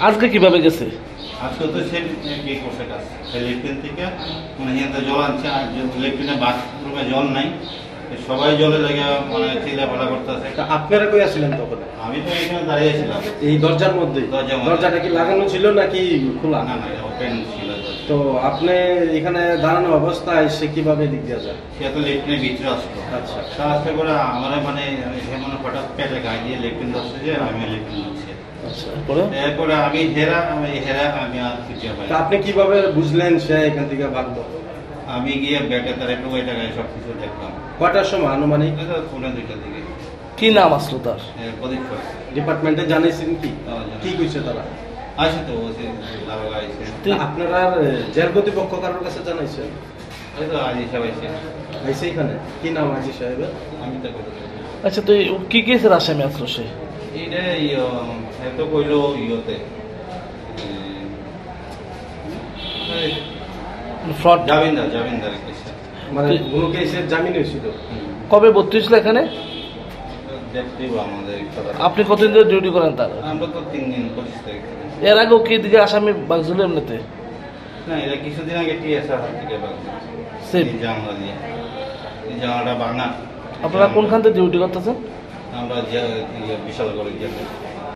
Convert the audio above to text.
আজকে কিভাবে গেছে? আজকে তো সে কি করছে কাজ লেট্রিন থেকে মানে এখানে জল আনছে আর লেট্রিনে বাথরুমে জল নাই, সবাই জলে লেগে মানে চিল্লাফালা করতেছে। আপনারা কই আছিলেন তখন? আমি তো এখানে দাঁড়িয়েছিলাম এই দরজার মধ্যে। দরজাটা কি লাগানো ছিল নাকি খোলা? না না, ওপেন ছিল। তো আপনি এখানে দাঁড়ানো অবস্থায় সে কিভাবে দিক দিয়ে যায়? সে তো লেট্রিনের ভিতরে আসলো। আচ্ছা, আস্তে করে আমার মানে সে মানে হঠাৎ পেটে গায়ে দিয়ে লেট্রিন ধরছে যে আমি লেট্রিন ধরছি। আচ্ছা, এরপরে আমি হেরা আমি আর কিছু পাই। আপনি কিভাবে বুঝলেন সে এখান থেকে ভাগলো? আমি গিয়ে ব্যাগে তার একটু ওই টাকায় সব কিছু দেখলাম। কয়টার সময় আনুমানিক? পুনে 2টার দিকে। কি নাম আসলো তার? প্রদীপ ডিপার্টমেন্টে জানাইছেন কি? কি কইছে তারা? আছে তো আইছে। আপনারা জেল কর্তৃপক্ষ কারোর কাছে জানাইছেন? তো আজি সাহেব আইছে এখানে। কি নাম আজি সাহেবের? আমি তো আচ্ছা, তো কি কেসের আসামি আসলো সে? এইটা এত কইলো ইয়েতে ফ্রড জামিনদার কেস। মানে কোনো কেসের জামিন হয়েছিল? কবে ভর্তি হয়েছিল এখানে? দেখতে আমাদের আপনি কতদিন ধরে ডিউটি করেন তার? আমরা তো 3 দিন 25 তারিখ। এর আগেও কি দিকে আসামি বাগছিল এমনিতে? না, এটা কিছুদিন আগে টিএসআর হাত থেকে সেম জানলা দিয়ে জানলাটা ভাঙা। আপনারা কোনখান থেকে ডিউটি করতেছেন? আমরা বিশাল করে